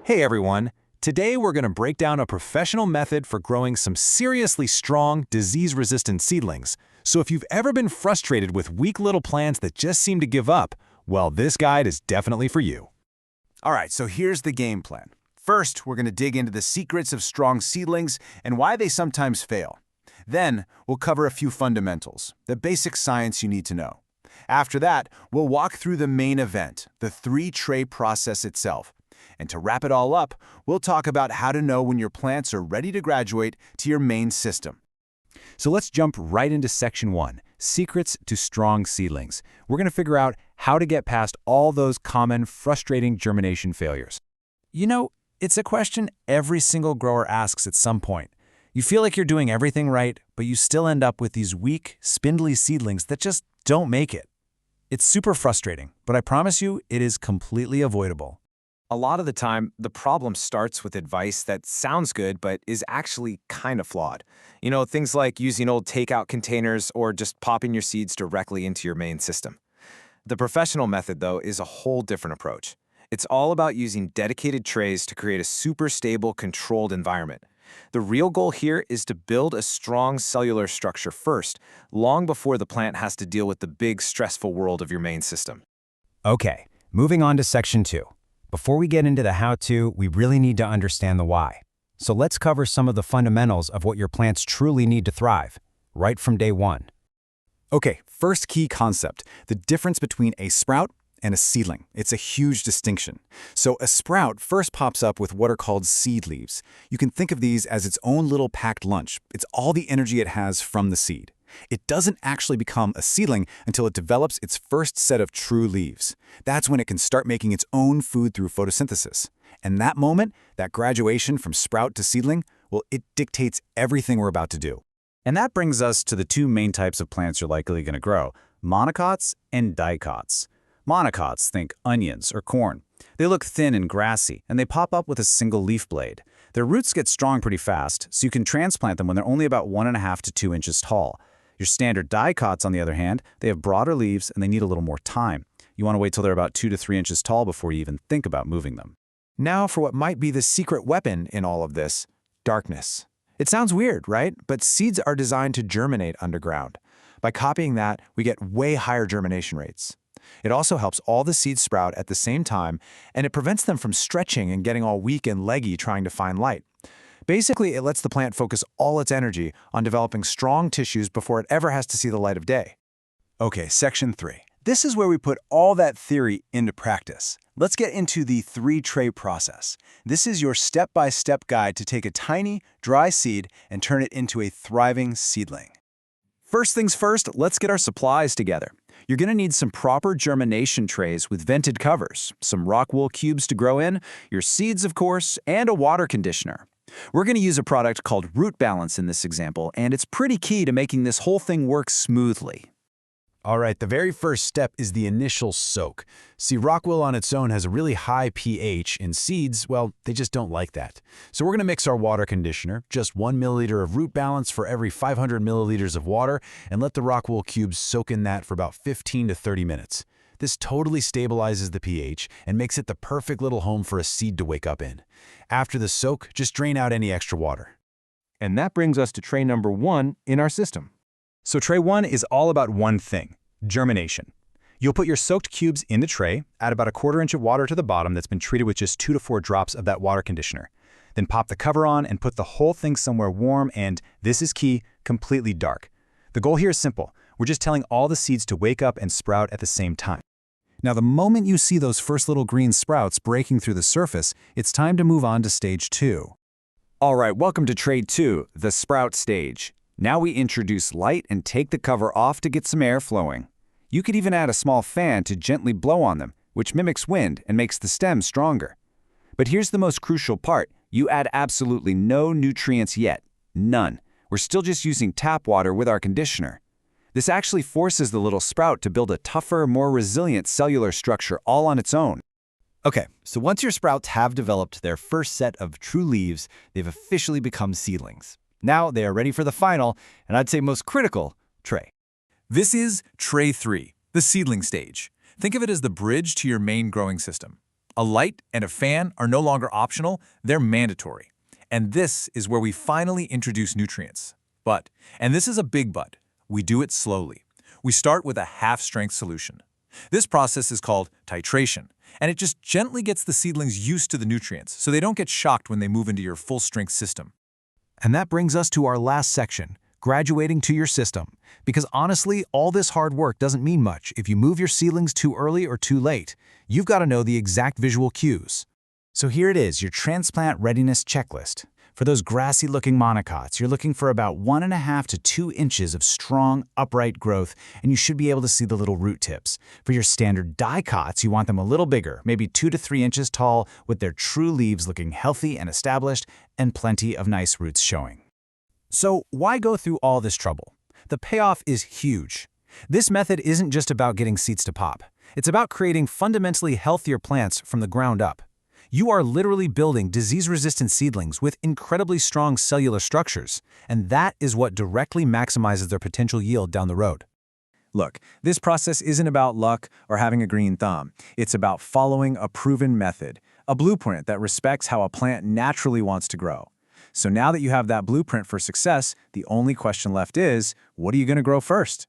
Hey everyone! Today we're going to break down a professional method for growing some seriously strong, disease-resistant seedlings. So if you've ever been frustrated with weak little plants that just seem to give up, well, this guide is definitely for you. Alright, so here's the game plan. First, we're going to dig into the secrets of strong seedlings and why they sometimes fail. Then, we'll cover a few fundamentals, the basic science you need to know. After that, we'll walk through the main event, the three-tray process itself. And to wrap it all up, we'll talk about how to know when your plants are ready to graduate to your main system. So let's jump right into Section 1, Secrets to Strong Seedlings. We're going to figure out how to get past all those common, frustrating germination failures. You know, it's a question every single grower asks at some point. You feel like you're doing everything right, but you still end up with these weak, spindly seedlings that just don't make it. It's super frustrating, but I promise you it is completely avoidable. A lot of the time, the problem starts with advice that sounds good but is actually kind of flawed. You know, things like using old takeout containers or just popping your seeds directly into your main system. The professional method, though, is a whole different approach. It's all about using dedicated trays to create a super stable, controlled environment. The real goal here is to build a strong cellular structure first, long before the plant has to deal with the big, stressful world of your main system. Okay, moving on to Section 2. Before we get into the how-to, we really need to understand the why. So let's cover some of the fundamentals of what your plants truly need to thrive, right from day one. Okay, first key concept, the difference between a sprout and a seedling. It's a huge distinction. So a sprout first pops up with what are called seed leaves. You can think of these as its own little packed lunch. It's all the energy it has from the seed. It doesn't actually become a seedling until it develops its first set of true leaves. That's when it can start making its own food through photosynthesis. And that moment, that graduation from sprout to seedling, well, it dictates everything we're about to do. And that brings us to the two main types of plants you're likely going to grow, monocots and dicots. Monocots, think onions or corn. They look thin and grassy, and they pop up with a single leaf blade. Their roots get strong pretty fast, so you can transplant them when they're only about 1.5 to 2 inches tall. Your standard dicots, on the other hand, they have broader leaves and they need a little more time. You want to wait till they're about 2 to 3 inches tall before you even think about moving them. Now for what might be the secret weapon in all of this, darkness. It sounds weird, right? But seeds are designed to germinate underground. By copying that, we get way higher germination rates. It also helps all the seeds sprout at the same time, and it prevents them from stretching and getting all weak and leggy trying to find light. Basically, it lets the plant focus all its energy on developing strong tissues before it ever has to see the light of day. Okay, Section 3. This is where we put all that theory into practice. Let's get into the three-tray process. This is your step-by-step guide to take a tiny, dry seed and turn it into a thriving seedling. First things first, let's get our supplies together. You're going to need some proper germination trays with vented covers, some rock wool cubes to grow in, your seeds, of course, and a water conditioner. We're going to use a product called Root Balance in this example, and it's pretty key to making this whole thing work smoothly. All right, the very first step is the initial soak. See, rock wool on its own has a really high pH, and seeds, well, they just don't like that. So we're going to mix our water conditioner, just 1 milliliter of Root Balance for every 500 milliliters of water, and let the rock wool cubes soak in that for about 15 to 30 minutes. This totally stabilizes the pH and makes it the perfect little home for a seed to wake up in. After the soak, just drain out any extra water. And that brings us to tray number 1 in our system. So tray 1 is all about one thing, germination. You'll put your soaked cubes in the tray, add about 1/4 inch of water to the bottom that's been treated with just 2 to 4 drops of that water conditioner. Then pop the cover on and put the whole thing somewhere warm and, this is key, completely dark. The goal here is simple. We're just telling all the seeds to wake up and sprout at the same time. Now, the moment you see those first little green sprouts breaking through the surface, it's time to move on to stage 2. All right, welcome to tray 2, the sprout stage. Now we introduce light and take the cover off to get some air flowing. You could even add a small fan to gently blow on them, which mimics wind and makes the stem stronger. But here's the most crucial part. You add absolutely no nutrients yet. None. We're still just using tap water with our conditioner. This actually forces the little sprout to build a tougher, more resilient cellular structure all on its own. Okay, so once your sprouts have developed their first set of true leaves, they've officially become seedlings. Now they are ready for the final, and I'd say most critical, tray. This is tray 3, the seedling stage. Think of it as the bridge to your main growing system. A light and a fan are no longer optional, they're mandatory. And this is where we finally introduce nutrients. But, and this is a big but, we do it slowly. We start with a half-strength solution. This process is called titration, and it just gently gets the seedlings used to the nutrients so they don't get shocked when they move into your full-strength system. And that brings us to our last section, graduating to your system. Because honestly, all this hard work doesn't mean much if you move your seedlings too early or too late. You've got to know the exact visual cues. So here it is, your transplant readiness checklist. For those grassy-looking monocots, you're looking for about 1.5 to 2 inches of strong, upright growth, and you should be able to see the little root tips. For your standard dicots, you want them a little bigger, maybe 2 to 3 inches tall, with their true leaves looking healthy and established, and plenty of nice roots showing. So why go through all this trouble? The payoff is huge. This method isn't just about getting seeds to pop. It's about creating fundamentally healthier plants from the ground up. You are literally building disease-resistant seedlings with incredibly strong cellular structures, and that is what directly maximizes their potential yield down the road. Look, this process isn't about luck or having a green thumb. It's about following a proven method, a blueprint that respects how a plant naturally wants to grow. So now that you have that blueprint for success, the only question left is, what are you going to grow first?